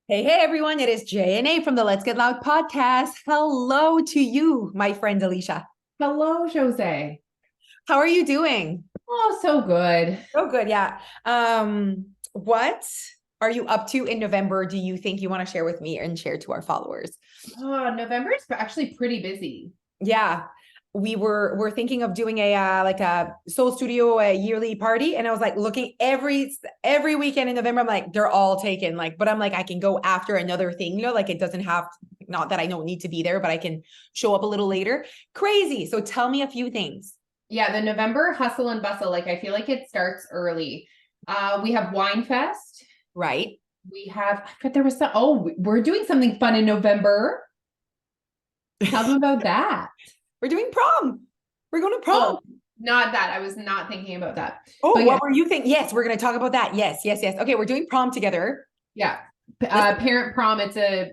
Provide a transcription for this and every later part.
Hey, everyone. It is J and A from the Let's Get Loud podcast. Hello to you, my friend Alicia. Hello, Jose. How are you doing? Oh, so good. Oh, good. Yeah. What are you up to in November? Do you think you want to share with me and share to our followers? Oh, November is actually pretty busy. Yeah. We're thinking of doing a like a soul studio a yearly party, and I was like looking every weekend in November. I'm like they're all taken, like, but I'm like I can go after another thing, like it doesn't have, not that I don't need to be there, but I can show up a little later. Crazy. So tell me a few things. Yeah, the November hustle and bustle, like I feel like it starts early. We have Wine Fest. Right? We have, I thought there was some, we're doing something fun in November. Tell them about that. We're doing prom. We're going to prom. Oh, not that. I was not thinking about that. Oh, But yeah, what were you thinking? Yes, we're going to talk about that. Yes, yes, yes. Okay, we're doing prom together. yeah. Let's. Parent prom. It's a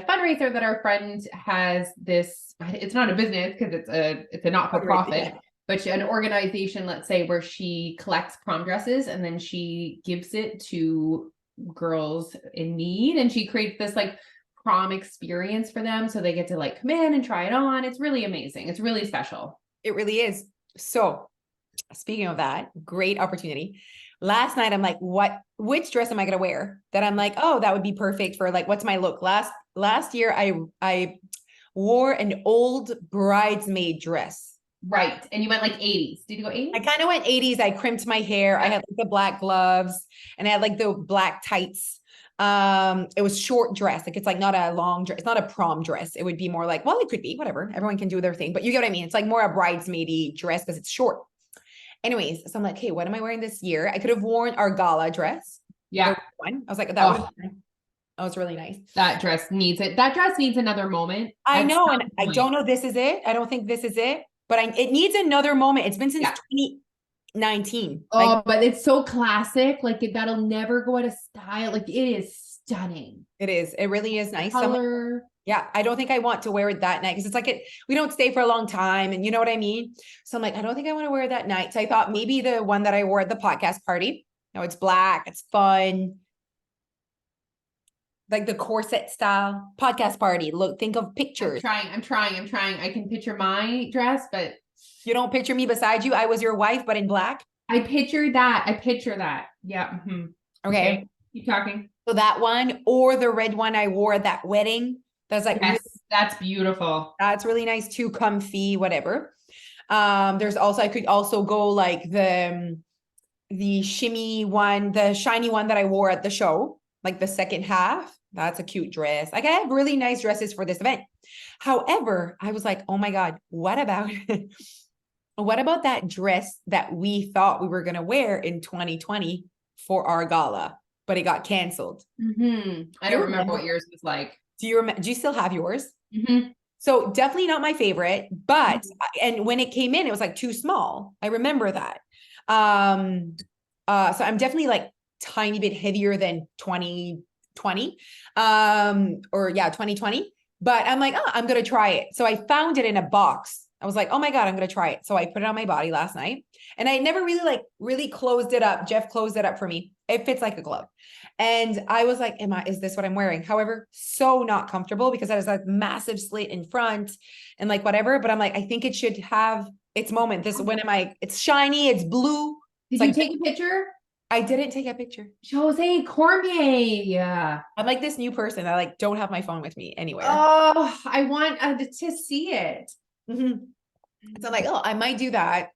fundraiser that our friend has this, it's not a business because it's a not-for-profit, Yeah. but an organization, let's say, where she collects prom dresses and then she gives it to girls in need, and she creates this like prom experience for them so they get to like come in and try it on. It's really amazing. It's really special. It really is. So, speaking of that, great opportunity. Last night, I'm like, which dress am I going to wear? That I'm like, oh, that would be perfect for like, what's my look? Last year, I wore an old bridesmaid dress. Right. And you went like 80s. Did you go I 80s? kind of went 80s. I crimped my hair. I Yeah. had like the black gloves and I had like the black tights. It was short dress. Like it's like not a long dress. It's not a prom dress. It would be more like, well, it could be whatever. Everyone can do their thing, but you get what I mean? It's like more a bridesmaidy dress because it's short. Anyways, so I'm like, hey, what am I wearing this year? I could have worn our gala dress. The Yeah. one. I was like, that would have Oh, been, that was really nice. that dress needs it. That dress needs another moment I at know, and some I point. don't know this is it. I don't think this is it, but it needs another moment. It's been since Yeah. 2019. Like Oh, but it's so classic. Like that'll never go out of style. Like it is stunning. it is. It really is nice. So I'm like, Color. yeah, I don't think I want to wear it that night because it's like we don't stay for a long time, and you know what I mean? So I'm like, I don't think I want to wear it that night. So I thought maybe the one that I wore at the podcast party. No, it's black, it's fun, like the corset style podcast party. Look, think of I'm pictures. trying. I'm trying. I'm trying. I can picture my dress, but You don't picture me beside you. I was your wife, but in black. I picture that. I picture that. Yeah. Okay. Okay. Keep talking. So that one or the red one I wore at that wedding. That's like really, Yes, that's beautiful. that's really nice too, comfy, whatever. There's also I could also go like the shimmy one, the shiny one that I wore at the show, like the second half. That's a cute dress. Like I have really nice dresses for this event. However, I was like, oh my God, what about what about that dress that we thought we were gonna wear in 2020 for our gala, but it got canceled? I Do you don't remember what remember? yours was like. Do you remember? Do you still have yours? hmm So definitely not my favorite, but and when it came in, it was like too small. I remember that. Um, so I'm definitely like tiny bit heavier than 2020. Or yeah, 2020. But I'm like, oh, I'm gonna try it. So I found it in a box. I was like, oh my God, I'm gonna try it. So I put it on my body last night. And I never really closed it up. Jeff closed it up for me. It fits like a glove. And I was like, is this what I'm wearing? However, so not comfortable because that is a massive slit in front and like whatever. But I'm like, I think it should have its moment. It's shiny, it's blue. It's Did you like, take a picture? I didn't take a picture. Jose Cormier. I'm like this new person. I like don't have my phone with me anywhere. Oh, I want to see it. Mhm. So I'm like, oh, I might do that.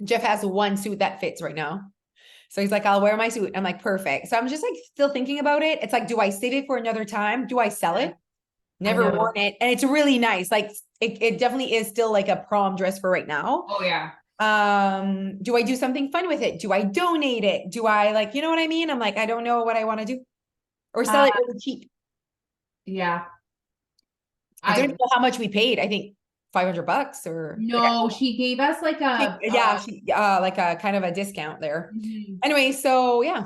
Jeff has one suit that fits right now. So he's like, I'll wear my suit. I'm like, perfect. So I'm just like still thinking about it. It's like, do I save it for another time? Do I sell it? I Never know. worn it. And it's really nice. Like it definitely is still like a prom dress for right now. Oh yeah. Do I do something fun with it? Do I donate it? Do I like, you know what I mean? I'm like, I don't know what I want to do. Or sell Uh, it really cheap. yeah. I don't I even know how much we paid. I think $500 or like no, she gave us like like a kind of a discount there. mhm. Anyway, so yeah.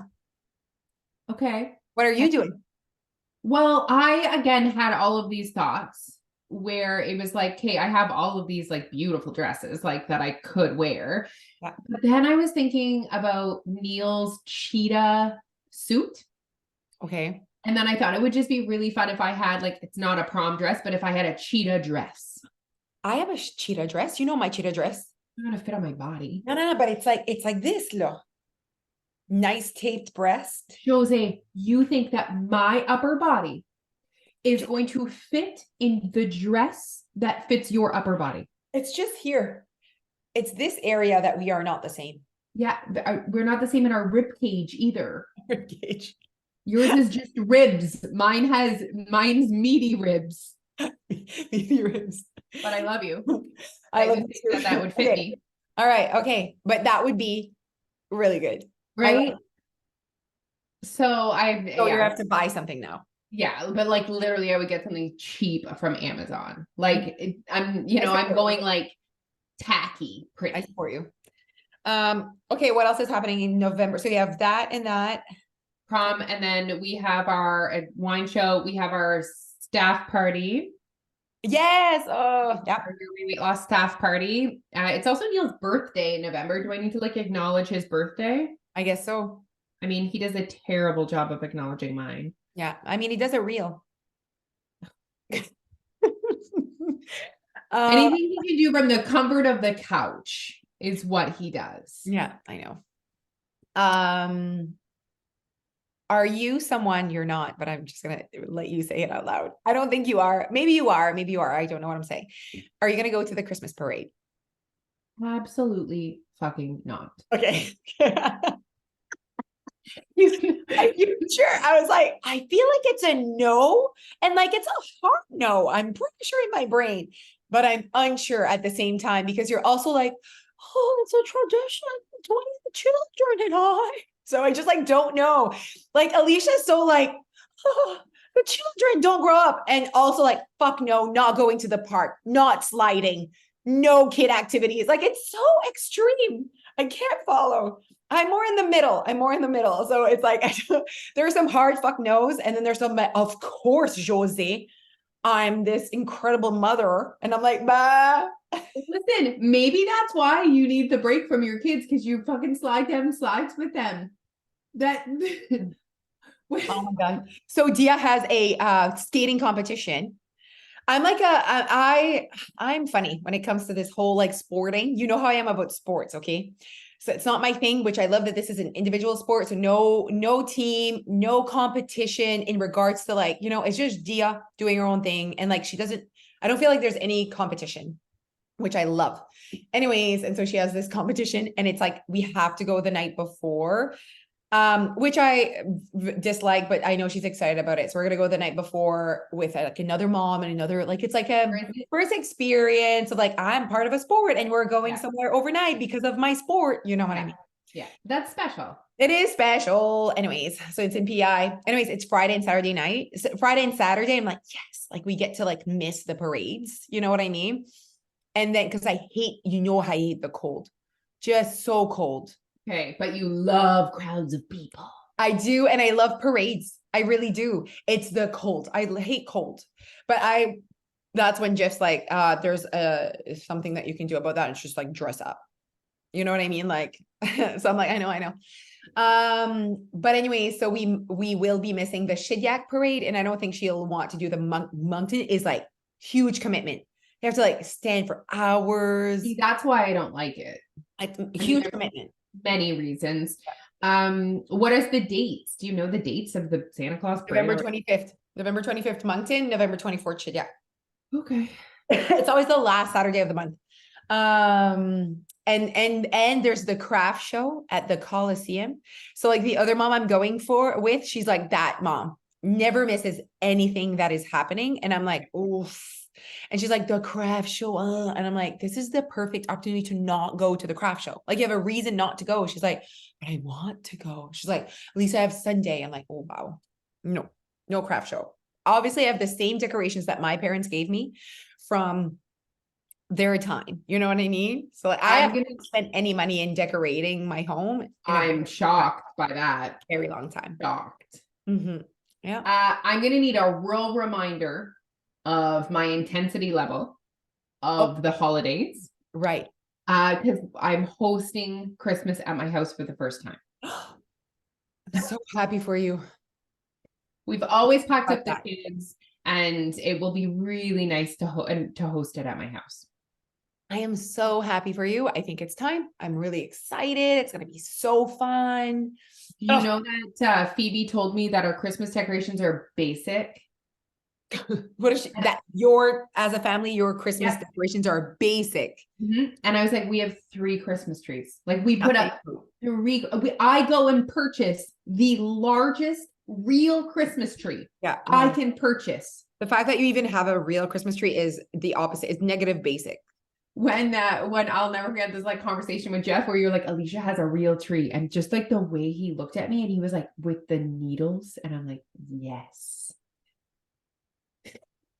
Okay. What are you doing? Well, I again had all of these thoughts where it was like, okay, I have all of these like beautiful dresses like that I could wear. Yeah. But then I was thinking about Neil's cheetah suit. Okay. And then I thought it would just be really fun if I had like, it's not a prom dress, but if I had a cheetah dress. I have a cheetah dress. You know my cheetah dress. It's not gonna fit on my body. No, but it's like this, look. Nice taped breast. Jose, you think that my upper body is going to fit in the dress that fits your upper body? It's just here. It's this area that we are not the same. Yeah, we're not the same in our rib cage either. Gauge. Yours is just ribs. Mine's meaty ribs. Meaty ribs. But I love you. I love just think that would fit me. All right. Okay. But that would be really good. Right? So you have to buy something now. Yeah, but like literally I would get something cheap from Amazon. Like I'm going like tacky pretty. I support you. Okay, what else is happening in November? So you have that and that. Prom, and then we have our wine show. We have our staff party. Yes. Oh, yeah. Our weight loss staff party. It's also Neil's birthday in November. Do I need to like acknowledge his birthday? I guess so. I mean, he does a terrible job of acknowledging mine. Yeah, I mean, he does it real. Anything he can do from the comfort of the couch is what he does. Yeah, I know. Are you someone? You're not, but I'm just gonna let you say it out loud. I don't think you are. Maybe you are. Maybe you are. I don't know what I'm saying. Are you gonna go to the Christmas parade? Absolutely fucking not. Okay. You sure? I was like, I feel like it's a no, and like it's a hard no. I'm pretty sure in my brain, but I'm unsure at the same time because you're also like, oh, it's a tradition between the children and I. So I just like don't know. Like Alicia's so like, oh, the children don't grow up, and also like, fuck no, not going to the park, not sliding, no kid activities. Like it's so extreme. I can't follow. I'm more in the middle. So it's like, there are some hard fuck no's. And then there's some, of course, Jose, I'm this incredible mother. And I'm like, bah. Listen, maybe that's why you need the break from your kids, because you fucking slide down slides with them. That. Oh my God. So Dia has a skating competition. I'm like I'm funny when it comes to this whole like sporting. You know how I am about sports, okay? So it's not my thing, which I love that this is an individual sport. So no team, no competition in regards to like, it's just Dia doing her own thing. And like, I don't feel like there's any competition, which I love. Anyways, and so she has this competition and it's like, we have to go the night before, which I dislike, but I know she's excited about it. So we're going to go the night before with like another mom and another, like, it's like a first experience of like, I'm part of a sport and we're going somewhere overnight because of my sport. You know what I mean? Yeah. That's special. It is special. Anyways, so it's in PI. Anyways, it's Friday and Saturday night. So Friday and Saturday, I'm like, yes, like we get to like miss the parades. You know what I mean? And then, cause I hate the cold, just so cold. Okay, but you love crowds of people. I do, and I love parades. I really do. It's the cold. I hate cold. But that's when Jeff's like, there's something that you can do about that. It's just like dress up. You know what I mean? Like, so I'm like, I know. But anyway, so we will be missing the Shidyak parade, and I don't think she'll want to do the Moncton is like huge commitment. You have to like stand for hours. See, that's why I don't like it. Huge commitment. Many reasons. What is the dates? Do you know the dates of the Santa Claus parade? November 25th, Moncton, November 24th, Shidyak. Okay. It's always the last Saturday of the month. And there's the craft show at the Coliseum. So like the other mom I'm going with, she's like that mom, never misses anything that is happening. And I'm like, oof. And she's like, the craft show. And I'm like, this is the perfect opportunity to not go to the craft show. Like you have a reason not to go. She's like, but I want to go. She's like, at least I have Sunday. I'm like, oh, wow. No craft show. Obviously I have the same decorations that my parents gave me from their time. You know what I mean? So like, I haven't spent any money in decorating my home. I'm shocked by that. Very long time. Shocked. Mm-hmm. Yeah. I'm going to need a real reminder of my intensity level of the holidays. Right. Because I'm hosting Christmas at my house for the first time. I'm so happy for you. We've always packed Love up the that. kids, and it will be really nice to host it at my house. I am so happy for you. I think it's time. I'm really excited. It's going to be so fun. You Oh, know that Phoebe told me that our Christmas decorations are basic. what is that? Your, as a family, your Christmas Yeah. decorations are basic. And I was like, we have 3 Christmas trees. Like we put Okay. up I go and purchase the largest real Christmas tree Yeah. I No. can purchase. The fact that you even have a real Christmas tree is the opposite. It's negative basic. When I'll never forget this like conversation with Jeff where you're like, Alicia has a real tree, and just like the way he looked at me and he was like, with the needles, and I'm like, yes.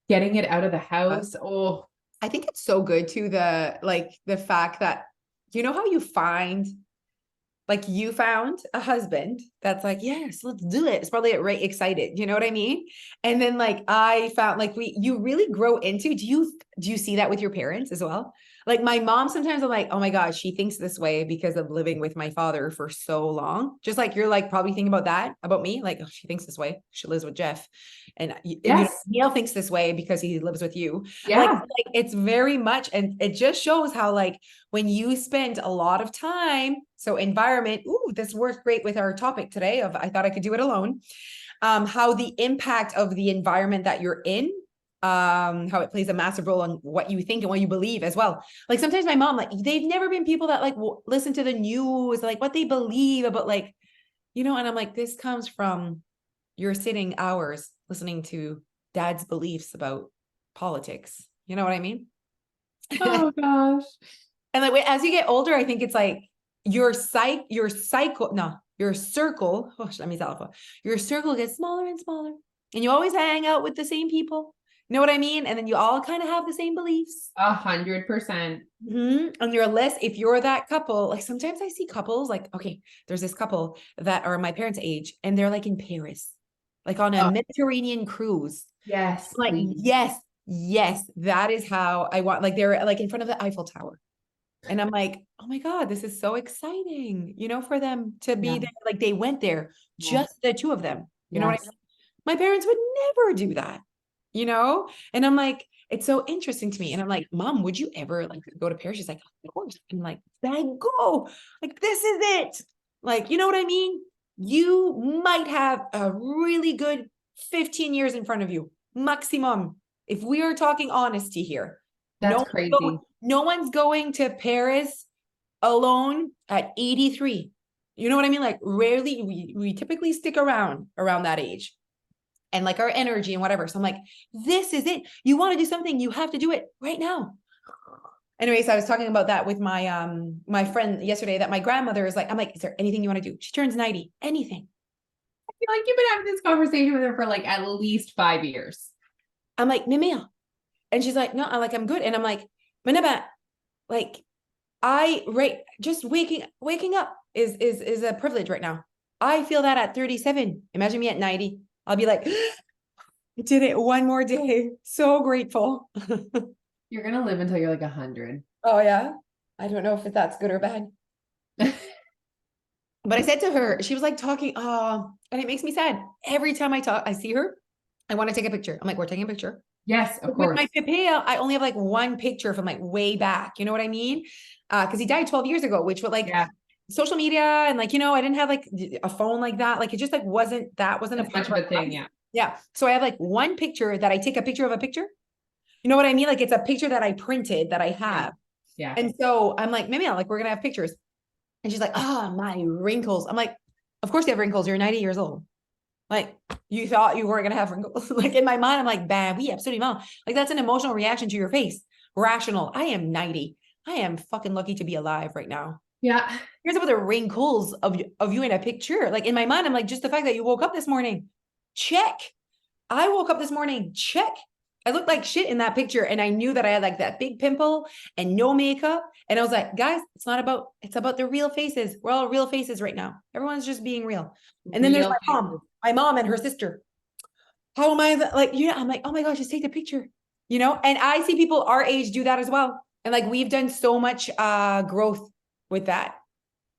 Getting it out of the house. Oh, I think it's so good too, the fact that, you know how you find, like you found a husband that's like, yes, let's do it. It's probably right excited. You know what I mean? And then like I found like you really grow into, do you see that with your parents as well? Like my mom, sometimes I'm like, oh my God, she thinks this way because of living with my father for so long. Just like you're like probably thinking about that about me. Like, oh, she thinks this way. She lives with Jeff. And yes. Neil thinks this way because he lives with you. Yeah. Like it's very much, and it just shows how like when you spend a lot of time, so environment, ooh, this works great with our topic today of I thought I could do it alone. How the impact of the environment that you're in, how it plays a massive role on what you think and what you believe as well. Like sometimes my mom, like they've never been people that like listen to the news, like what they believe about, like, and I'm like, this comes from you're sitting hours listening to dad's beliefs about politics. You know what I mean? Oh gosh. And like as you get older, I think it's like your cycle, no, your circle, oh, let me tell you, your circle gets smaller and smaller. And you always hang out with the same people. You know what I mean? And then you all kind of have the same beliefs. 100%. And you're less, if you're that couple, like sometimes I see couples like, okay, there's this couple that are my parents' age and they're like in Paris, like on a Oh, Mediterranean cruise. yes, Like, please. yes, yes, that is how I want, like they're like in front of the Eiffel Tower. And I'm like, oh my God, this is so exciting, for them to be Yeah. there. Like they went there, just Yes. the two of them. You know what I Yes. mean? My parents would never do that. And I'm like, it's so interesting to me. And I'm like, Mom, would you ever like go to Paris? She's like, of course. I'm like, then go. Like, this is it. Like, you know what I mean? You might have a really good 15 years in front of you, maximum. If we are talking honesty here, That's no, crazy. no one's going to Paris alone at 83. You know what I mean? Like rarely, we typically stick around that age and like our energy and whatever. So I'm like, this is it. You want to do something, you have to do it right now. Anyways, I was talking about that with my friend yesterday, that my grandmother is like, I'm like, is there anything you want to do? She turns 90. Anything. I feel like you've been having this conversation with her for like at least 5 years. I'm like, Mimea. And she's like, no, I'm good. And I'm like, Manaba, like just waking up is a privilege right now. I feel that at 37. Imagine me at 90. I'll be like, I did it one more day. So grateful. You're gonna live until you're like 100. Oh yeah. I don't know if that's good or bad. But I said to her, she was like talking, and it makes me sad. Every time I see her, I want to take a picture. I'm like, we're taking a picture. Yes, of Like with course. my Pepea, I only have like one picture from like way back. You know what I mean? Because he died 12 years ago, which was like Yeah, social media and like, I didn't have like a phone like that. Like it just like wasn't a that's part much of of our a thing. life. Yeah. Yeah. So I have like one picture that I take a picture of a picture. You know what I mean? Like it's a picture that I printed that I Yeah. have. Yeah. And so I'm like, maybe like we're gonna have pictures. And she's like, my wrinkles. I'm like, of course you have wrinkles. You're 90 years old. Like you thought you weren't gonna have wrinkles. Like in my mind, I'm like, bad, we absolutely not. Like that's an emotional reaction to your face. Rational. I am 90. I am fucking lucky to be alive right now. Yeah. Here's about the wrinkles of you in a picture. Like in my mind, I'm like, just the fact that you woke up this morning. Check. I woke up this morning. Check. I looked like shit in that picture. And I knew that I had like that big pimple and no makeup. And I was like, guys, it's about the real faces. We're all real faces right now. Everyone's just being real. And then there's Real faces. my mom and her sister. How am I like, I'm like, oh my gosh, just take the picture, And I see people our age do that as well. And like, we've done so much growth with that.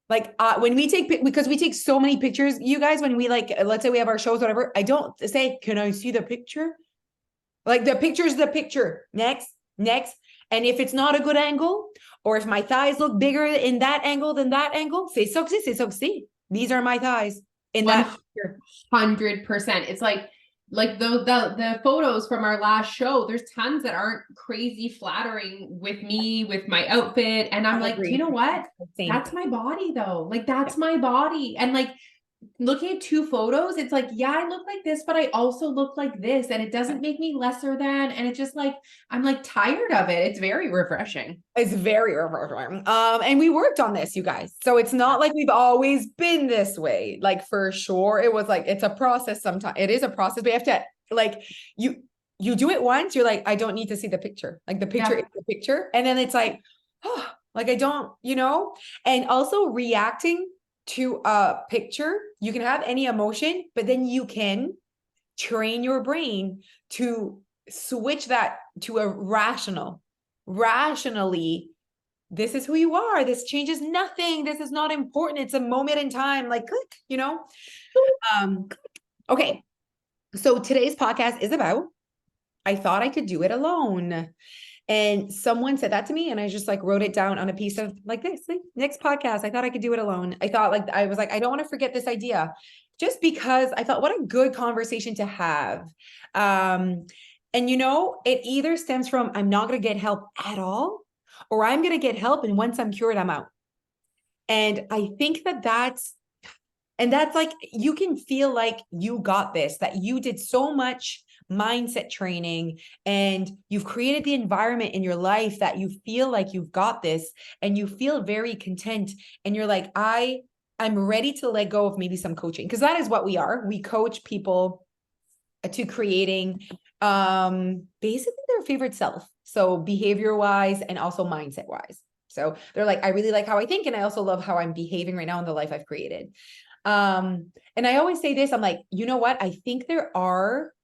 Like when we take, because we take so many pictures, you guys, when we like, let's say we have our shows, whatever, I don't say, can I see the picture? Like the picture's the picture. Next, next. And if it's not a good angle, or if my thighs look bigger in that angle than that angle, say soxy, say soxy. These are my thighs in that picture. 100%. It's like the photos from our last show, there's tons that aren't crazy flattering with me, with my outfit. And I'm I like, agree. you know what? Same. That's my body though. Like that's my body. And like looking at two photos, it's like, yeah, I look like this, but I also look like this. And it doesn't make me lesser than, and it's just like, I'm like tired of it. It's very refreshing. It's very refreshing. And we worked on this, you guys. So it's not like we've always been this way. Like for sure, it was like it's a process. Sometimes it is a process. We have to like you do it once. You're like, I don't need to see the picture. Like the picture is the picture, and then it's like, oh, like I don't, And also reacting to a picture, you can have any emotion, but then you can train your brain to switch that to a rationally, this is who you are, this changes nothing, this is not important, it's a moment in time, like click. um okay, so today's podcast is about, I thought I could do it alone. And someone said that to me, and I just like wrote it down on a piece of like this, like, next podcast, I thought I could do it alone. I thought like, I was like, I don't want to forget this idea, just because I thought what a good conversation to have. And it either stems from, I'm not going to get help at all, or I'm going to get help. And once I'm cured, I'm out. And I think that's like, you can feel like you got this, that you did so much mindset training and you've created the environment in your life that you feel like you've got this, and you feel very content, and you're like, I'm ready to let go of maybe some coaching, because that is what we are. We coach people to creating basically their favorite self, so behavior wise and also mindset wise. So they're like, I really like how I think, and I also love how I'm behaving right now in the life I've created. And I always say this, I'm like, you know what? I think there are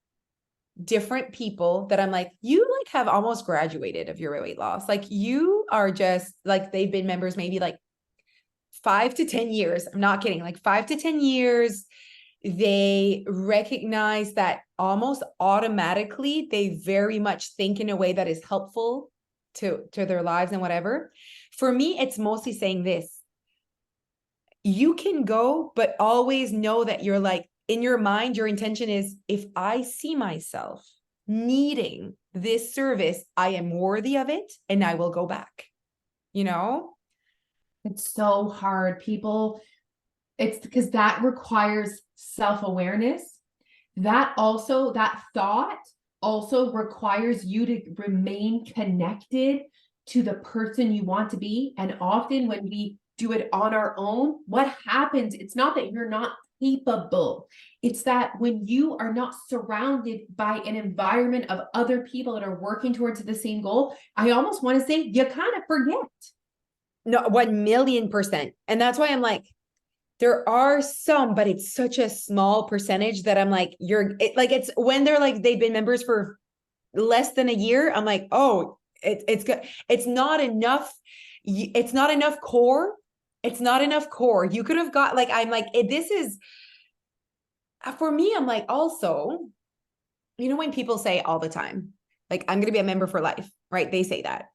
different people that I'm like, you like have almost graduated of your weight loss. Like you are just like, they've been members maybe like 5 to 10 years. I'm not kidding. Like 5 to 10 years. They recognize that almost automatically, they very much think in a way that is helpful to their lives and whatever. For me, it's mostly saying this: you can go, but always know that you're like, in your mind, your intention is, if I see myself needing this service, I am worthy of it, and I will go back. It's so hard. It's because that requires self-awareness. That thought also requires you to remain connected to the person you want to be. And often when we do it on our own, what happens, it's not that you're not capable. It's that when you are not surrounded by an environment of other people that are working towards the same goal, I almost want to say you kind of forget. No, 1,000,000%. And that's why I'm like, there are some, but it's such a small percentage that I'm like, it's when they're like, they've been members for less than a year. I'm like, oh, it's good. It's not enough. It's not enough core. It's not enough core. You could have got like, I'm like, this is, for me, I'm like, also, when people say all the time, like, I'm going to be a member for life, right? They say that.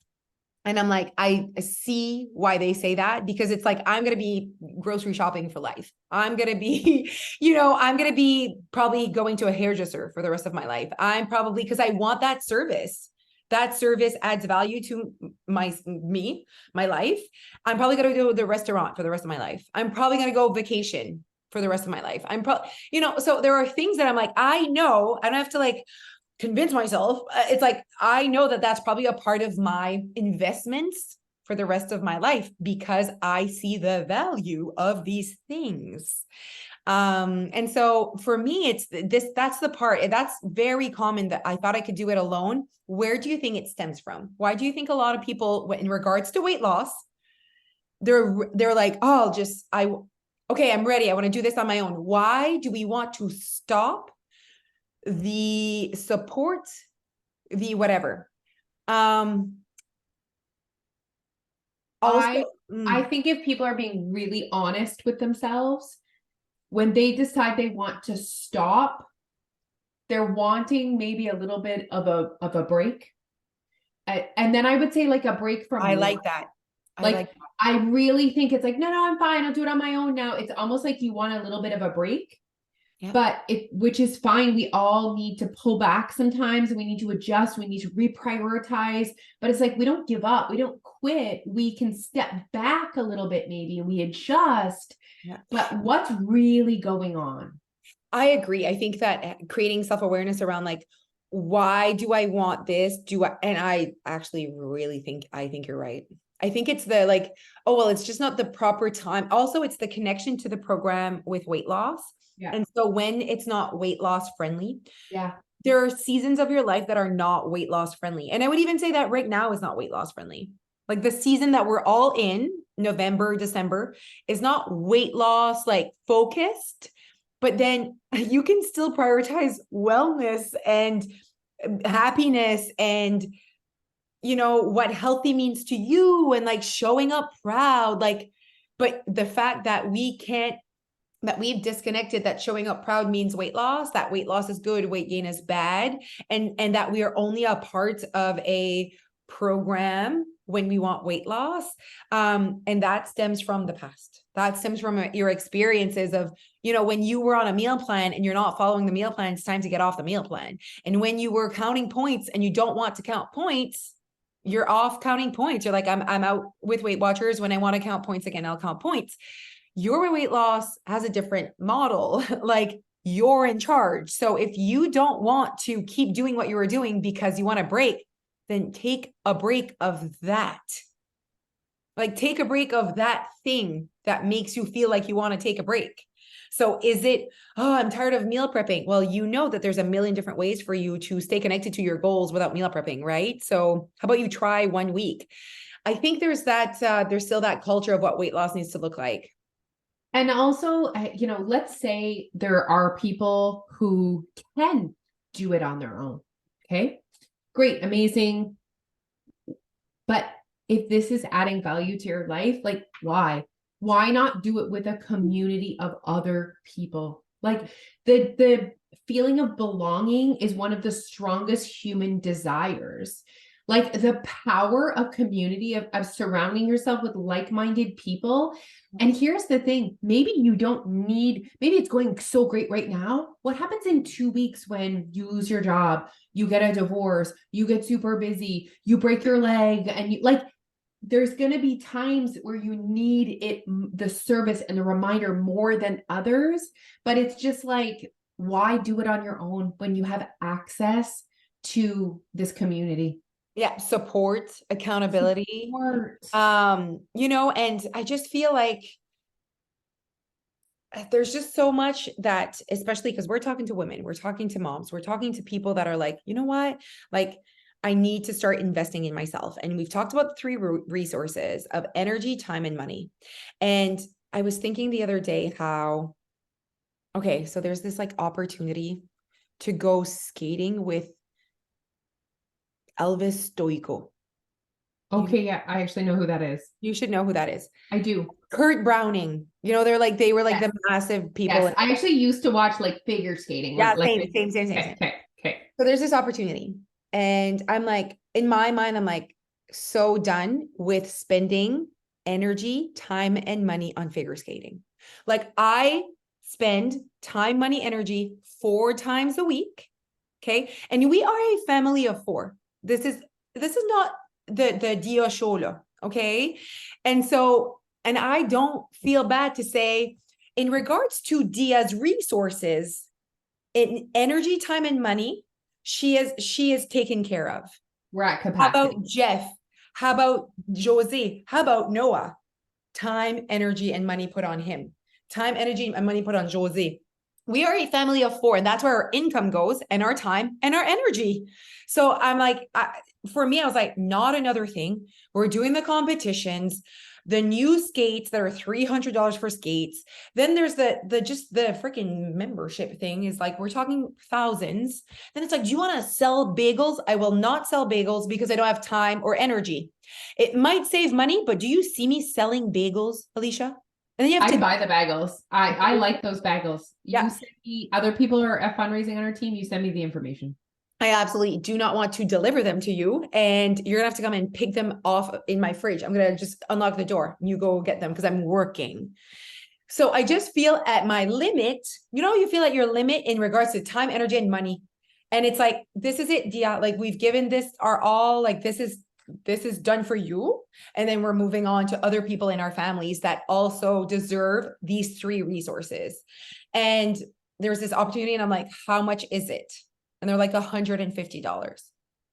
And I'm like, I see why they say that, because it's like, I'm going to be grocery shopping for life. I'm going to be, I'm going to be probably going to a hairdresser for the rest of my life. I'm probably, because I want that service. That service adds value to my life. I'm probably going to go to the restaurant for the rest of my life. I'm probably going to go vacation for the rest of my life. I'm probably, so there are things that I'm like, I know, I don't have to like convince myself. It's like, I know that that's probably a part of my investments for the rest of my life, because I see the value of these things. And so for me, that's the part that's very common, that I thought I could do it alone. Where do you think it stems from? Why do you think a lot of people, in regards to weight loss, they're like, oh, okay, I'm ready, I want to do this on my own? Why do we want to stop the support, the whatever? Also, I think if people are being really honest with themselves, when they decide they want to stop, they're wanting maybe a little bit of a break. And then I would say like a break from I work. like that. I like Like I really think it's like, no, no, I'm fine. I'll do it on my own now. It's almost like you want a little bit of a break. Yep. But which is fine. We all need to pull back sometimes. We need to adjust. We need to reprioritize. But it's like we don't give up. We don't quit. We can step back a little bit maybe and we adjust. Yeah. But what's really going on? I agree. I think that creating self-awareness around like, why do I want this? And I actually really think, I think you're right. I think it's the like, oh, well, it's just not the proper time. Also, it's the connection to the program with weight loss. Yeah. And so when it's not weight loss friendly, Yeah. there are seasons of your life that are not weight loss friendly. And I would even say that right now is not weight loss friendly. Like the season that we're all in, November, December, is not weight loss like focused, but then you can still prioritize wellness and happiness and what healthy means to you and like showing up proud, like, but the fact that we've disconnected that showing up proud means weight loss, that weight loss is good, weight gain is bad, and that we are only a part of a program when we want weight loss. And that stems from the past. That stems from your experiences of, when you were on a meal plan and you're not following the meal plan, it's time to get off the meal plan. And when you were counting points and you don't want to count points, you're off counting points. You're like, I'm out with Weight Watchers. When I want to count points again, I'll count points. Your weight loss has a different model. Like you're in charge. So if you don't want to keep doing what you were doing because you want a break, then take a break of that. Like take a break of that thing that makes you feel like you want to take a break. So is it, oh, I'm tired of meal prepping? Well, you know that there's a million different ways for you to stay connected to your goals without meal prepping, right? So how about you try 1 week? I think there's still that culture of what weight loss needs to look like. And also, let's say there are people who can do it on their own. Okay, great, amazing. But if this is adding value to your life, like why? Why not do it with a community of other people? Like the feeling of belonging is one of the strongest human desires. Like the power of community, of surrounding yourself with like-minded people. And here's the thing, maybe it's going so great right now. What happens in 2 weeks when you lose your job, you get a divorce, you get super busy, you break your leg, and there's going to be times where you need the service and the reminder more than others. But it's just like, why do it on your own when you have access to this community? Yeah, support, accountability. Support. And I just feel like there's just so much that, especially because we're talking to women, we're talking to moms, we're talking to people that are like, you know what? Like, I need to start investing in myself. And we've talked about the 3 resources of energy, time, and money. And I was thinking the other day how, okay, so there's this like opportunity to go skating with Elvis Stoico. Okay, yeah, I actually know who that is. You should know who that is. I do. Kurt Browning. They were like Yes. the massive people. Yes, I actually used to watch like figure skating. Yeah, like, same. Okay. So there's this opportunity. And I'm like, in my mind, I'm like so done with spending energy, time, and money on figure skating. Like I spend time, money, energy 4 times a week. Okay. And we are a family of 4. This is not the Dia Shola. Okay. And I don't feel bad to say, in regards to Dia's resources, in energy, time, and money, she is taken care of. We're at capacity. How about Jeff? How about Jose? How about Noah? Time, energy, and money put on him. Time, energy, and money put on Jose. We are a family of 4, and that's where our income goes, and our time and our energy. So I'm like, for me, I was like, not another thing. We're doing the competitions. the new skates that are $300 for skates. Then there's just the freaking membership thing is like, we're talking thousands. Then it's like, do you want to sell bagels? I will not sell bagels because I don't have time or energy. It might save money, but do you see me selling bagels, Alicia? And then you have I to buy the bagels. I like those bagels. Yeah. You send me, other people are at fundraising on our team, you send me the information. I absolutely do not want to deliver them to you, and you're gonna have to come and pick them off in my fridge. I'm gonna just unlock the door and you go get them because I'm working. So I just feel at my limit. You know, you feel at your limit in regards to time, energy, and money. And it's like, this is it, Dia. Like, we've given this our all, like this is done for you. And then we're moving on to other people in our families that also deserve these 3 resources. And there's this opportunity, and I'm like, how much is it? And they're like $150.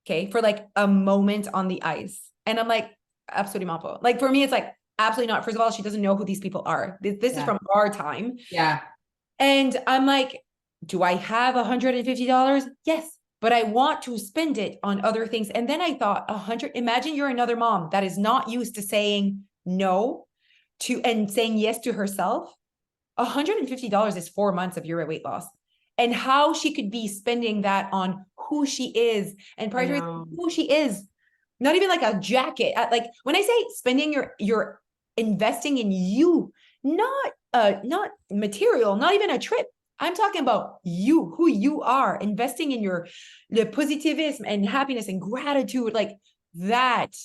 Okay. For like a moment on the ice. And I'm like, absolutely not. Like, for me, it's like, absolutely not. First of all, she doesn't know who these people are. This is from our time. Yeah. And I'm like, do I have $150? Yes, but I want to spend it on other things. And then I thought, imagine you're another mom that is not used to saying no to and saying yes to herself. $150 is 4 months of your weight loss. And how she could be spending that on who she is and prioritizing who she is. Not even like a jacket. Like, when I say spending, you're investing in you, not material, not even a trip. I'm talking about you, who you are, investing in the positivism and happiness and gratitude. Like, that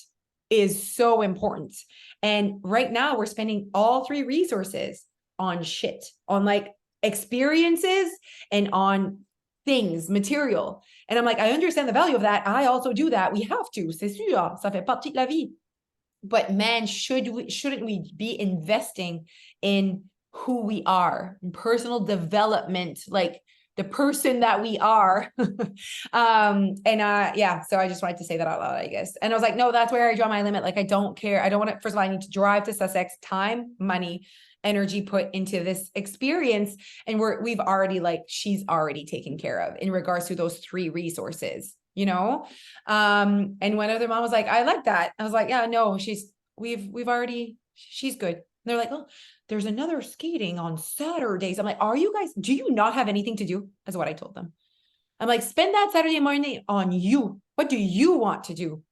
is so important. And right now we're spending all 3 resources on shit, on like experiences and on things, material. And I'm like, I understand the value of that. I also do that. We have to, c'est sûr, ça fait partie de la vie. But man, shouldn't we be investing in who we are, in personal development, like the person that we are? Yeah, so I just wanted to say that out loud, I guess. And I was like, no, that's where I draw my limit. Like, I don't care. I don't want to, first of all, I need to drive to Sussex, time, money, energy put into this experience. And we've already, like, she's already taken care of in regards to those 3 resources, you know? And one other mom was like, I like that. I was like, yeah, no, we've already, she's good. And they're like, oh, there's another skating on Saturdays. I'm like, do you not have anything to do? That's what I told them. I'm like, spend that Saturday morning on you. What do you want to do?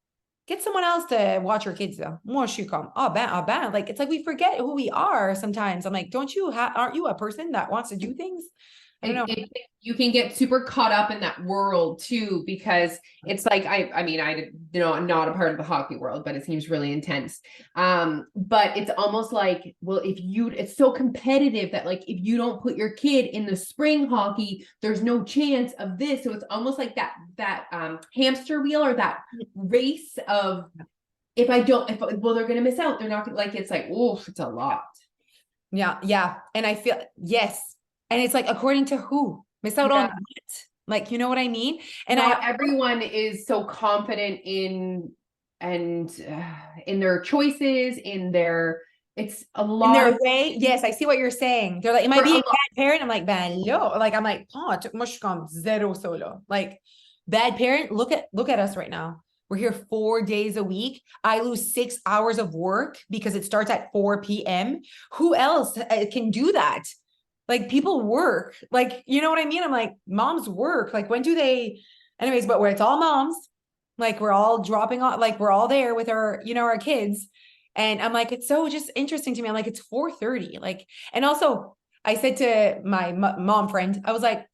Get someone else to watch your kids though. Moi, je suis comme, ben. Like, it's like we forget who we are sometimes. I'm like, aren't you a person that wants to do things? I don't know. You can get super caught up in that world too, because it's like, I mean, I'm not a part of the hockey world, but it seems really intense. But it's almost like, well, it's so competitive that, like, if you don't put your kid in the spring hockey, there's no chance of this. So it's almost like that hamster wheel, or that race of, well, they're going to miss out. They're not gonna, like, it's like, oh, it's a lot. Yeah. And I feel, yes. And it's like, according to who? Miss out on what? Like, you know what I mean? And not everyone is so confident in their choices, it's a lot in their way. Yes, I see what you're saying. They're like, am I being a bad parent? I'm like, ben yo. Like, I'm like, oh, moi je suis comme zero solo. Like, bad parent, look at us right now. We're here 4 days a week. I lose 6 hours of work because it starts at 4 p.m. Who else can do that? Like, people work, like, you know what I mean? I'm like, moms work. Like, when do they, anyways, but where it's all moms, like, we're all dropping off, like, we're all there with our, our kids. And I'm like, it's so just interesting to me. I'm like, it's 4:30. Like, and also I said to my mom friend, I was like,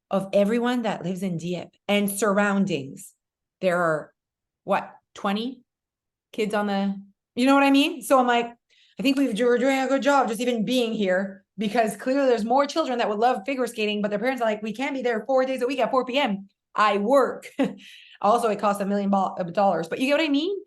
of everyone that lives in Dieppe and surroundings, there are 20 kids on the, you know what I mean? So I'm like, I think we're doing a good job just even being here, because clearly there's more children that would love figure skating, but their parents are like, we can't be there 4 days a week at 4 p.m. I work. Also, it costs $1 million, but you get what I mean?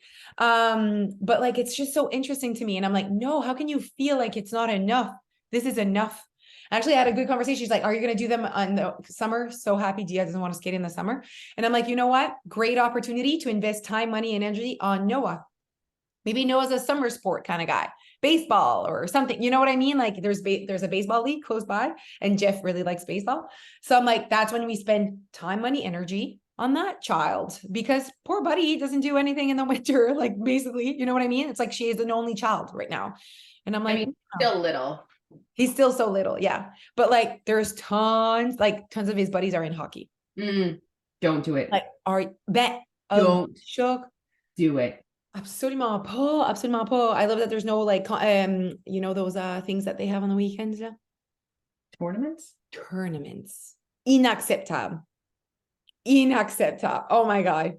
But like, it's just so interesting to me. And I'm like, no, how can you feel like it's not enough? This is enough. Actually, I had a good conversation. She's like, are you going to do them in the summer? So happy Dia doesn't want to skate in the summer. And I'm like, you know what? Great opportunity to invest time, money, and energy on Noah. Maybe Noah's a summer sport kind of guy, baseball or something. You know what I mean? Like, there's a baseball league close by, and Jeff really likes baseball. So I'm like, that's when we spend time, money, energy on that child because poor buddy doesn't do anything in the winter. Like basically, you know what I mean? It's like she is an only child right now. And I'm I like, mean, still little. he's still so little. Yeah. But like there's tons of his buddies are in hockey. Don't do it. Like are bet Don't shook. do it. Absolument pas. Absolument pas. I love that there's no like you know those things that they have on the weekends, yeah? Tournaments? Tournaments. Inacceptable. Inacceptable. Oh my God.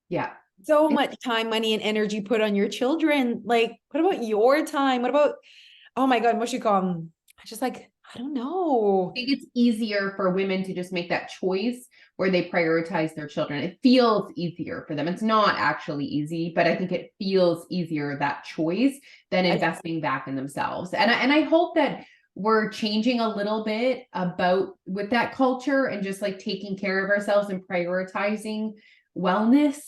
Yeah. So much time, money, and energy put on your children. Like, what about your time? What about, oh my God, what you call them? I just like, I don't know. I think it's easier for women to just make that choice where they prioritize their children. It feels easier for them. It's not actually easy, but I think it feels easier, that choice, than investing back in themselves. And I hope that we're changing a little bit about with that culture and just like taking care of ourselves and prioritizing wellness.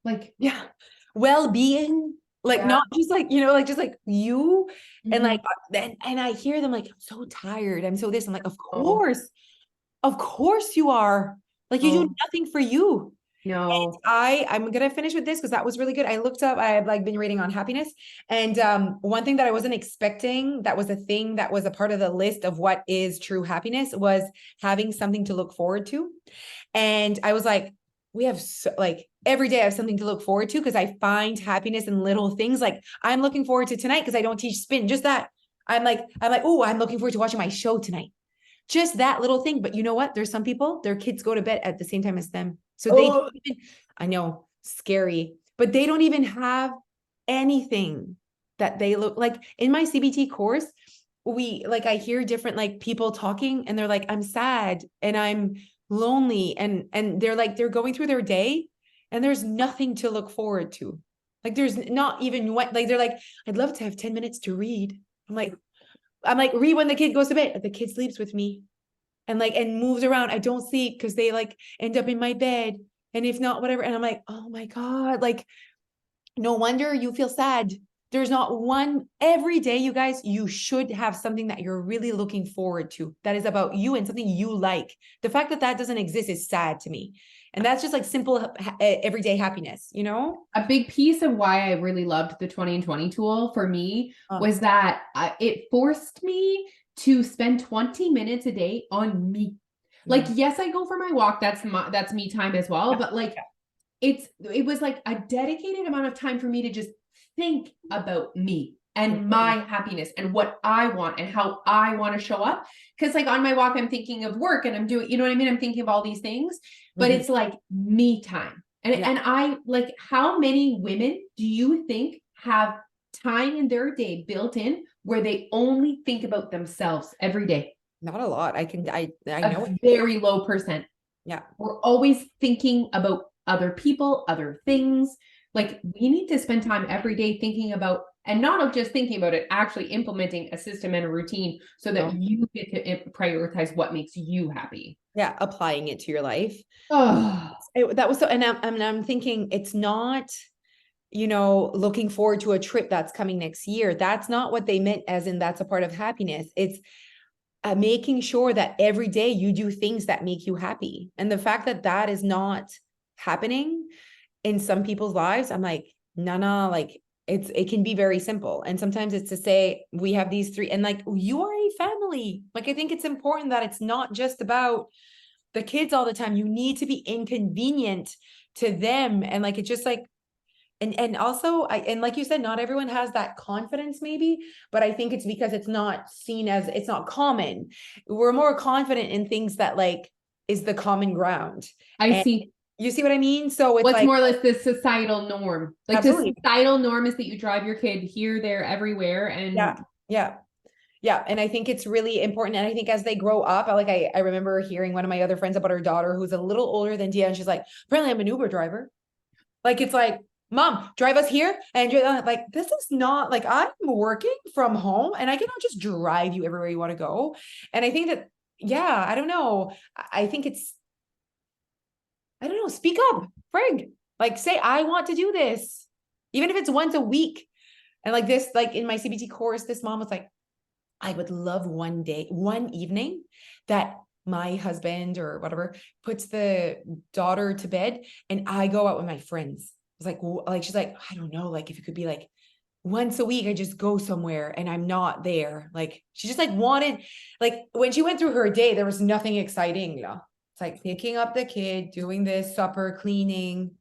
Like, yeah, well-being, like not just like, you know, like just like you and like and I hear them like, I'm so tired, I'm so this, I'm like, of course you are, like you do nothing for you. No. And I'm gonna finish with this because that was really good. I looked up, I've like been reading on happiness, and one thing that I wasn't expecting that was a thing that was a part of the list of what is true happiness was having something to look forward to. And I was like, we have so, like every day I have something to look forward to because I find happiness in little things. Like I'm looking forward to tonight because I don't teach spin. Just that. I'm like, oh, I'm looking forward to watching my show tonight. Just that little thing. But you know what? There's some people, their kids go to bed at the same time as them. So they don't even, I know, scary, but they don't even have anything that they look like. In my CBT course, we like I hear different like people talking and they're like, I'm sad and I'm lonely, and they're like they're going through their day and there's nothing to look forward to. Like there's not even what, like they're like, I'd love to have 10 minutes to read. I'm like read when the kid goes to bed. The kid sleeps with me and moves around. I don't sleep because they like end up in my bed, and if not, whatever. And I'm like, oh my God, like no wonder you feel sad. There's not one every day, you guys, you should have something that you're really looking forward to that is about you and something you like. The fact that that doesn't exist is sad to me. And that's just like simple everyday happiness, you know? A big piece of why I really loved the 20 and 20 tool for me was that it forced me to spend 20 minutes a day on me. Like, yes, I go for my walk. That's me time as well. But like, it was like a dedicated amount of time for me to just think about me and my happiness and what I want and how I want to show up. Cause like on my walk, I'm thinking of work and I'm doing, you know what I mean? I'm thinking of all these things, but it's like me time. And I like, how many women do you think have time in their day built in where they only think about themselves every day? Not a lot. I know A very low percent. Yeah. We're always thinking about other people, other things. Like we need to spend time every day thinking about, and not just thinking about it, actually implementing a system and a routine so that you get to prioritize what makes you happy. Yeah. Applying it to your life. Oh, That was so, and I'm thinking it's not, you know, looking forward to a trip that's coming next year. That's not what they meant as in that's a part of happiness. It's making sure that every day you do things that make you happy. And the fact that that is not happening in some people's lives, I'm like, no, like it can be very simple. And sometimes it's to say, we have these three, and like, you are a family. Like, I think it's important that it's not just about the kids all the time. You need to be inconvenient to them. And like, it's just like, and also and like you said, not everyone has that confidence maybe, but I think it's because it's not seen as, it's not common. We're more confident in things that like is the common ground. I see. You see what I mean? So it's what's like more or less the societal norm. Like absolutely. the societal norm is that you drive your kid here, there, everywhere. And yeah. And I think it's really important. And I think as they grow up, I remember hearing one of my other friends about her daughter who's a little older than Dia, and she's like, apparently I'm an Uber driver. Like, it's like, Mom, drive us here. And you're like, this is not like, I'm working from home and I cannot just drive you everywhere you want to go. And I think that, yeah, I don't know. I think it's, I don't know, speak up, frig. Like, say, I want to do this, even if it's once a week. And like this, like in my CBT course, this mom was like, I would love one day, one evening that my husband or whatever puts the daughter to bed and I go out with my friends. It's like, she's like, I don't know, like if it could be like once a week, I just go somewhere and I'm not there. Like she just like wanted, like when she went through her day, there was nothing exciting. Yeah. It's like picking up the kid, doing this, supper, cleaning,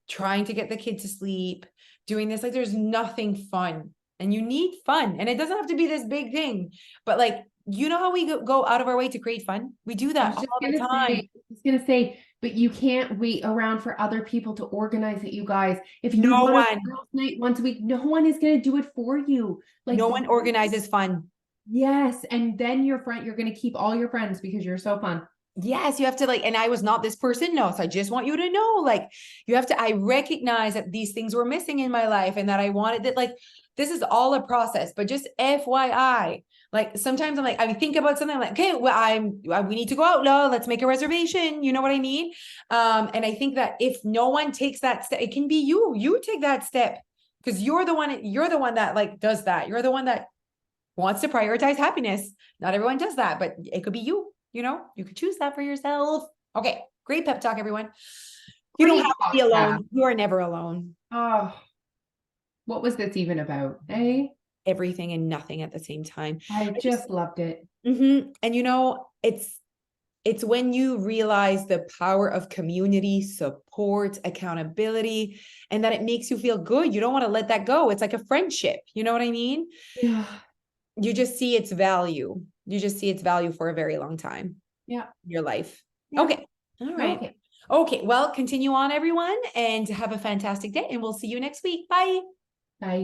trying to get the kid to sleep, doing this. Like there's nothing fun. And you need fun. And it doesn't have to be this big thing. But like, you know how we go out of our way to create fun? We do I that was just all the gonna say, time. I was gonna say, but you can't wait around for other people to organize it, you guys. If you No want a one, girls' night once a week, no one is gonna do it for you. Like, no one organizes fun. yes, and then you're gonna keep all your friends because you're so fun. Yes, you have to like, and I was not this person. No, so I just want you to know, like, you have to, I recognize that these things were missing in my life and that I wanted that, like, this is all a process, but just FYI, like, sometimes I'm like, I think about something, I'm like, okay, well, we need to go out. No, let's make a reservation. You know what I mean? And I think that if no one takes that step, it can be you take that step because you're the one that like does that. You're the one that wants to prioritize happiness. Not everyone does that, but it could be you. You could choose that for yourself. Okay, great pep talk, everyone. You don't Great have to be podcast. alone. You are never alone. Oh, what was this even about? Eh? Everything and nothing at the same time. I just loved it. And it's when you realize the power of community, support, accountability, and that it makes you feel good. You don't want to let that go. It's like a friendship. You know what I mean? Yeah. You just see its value. You just see its value for a very long time Yeah. in your life. Yeah. Okay. All right. Okay. Okay. Well, continue on, everyone, and have a fantastic day. And we'll see you next week. Bye.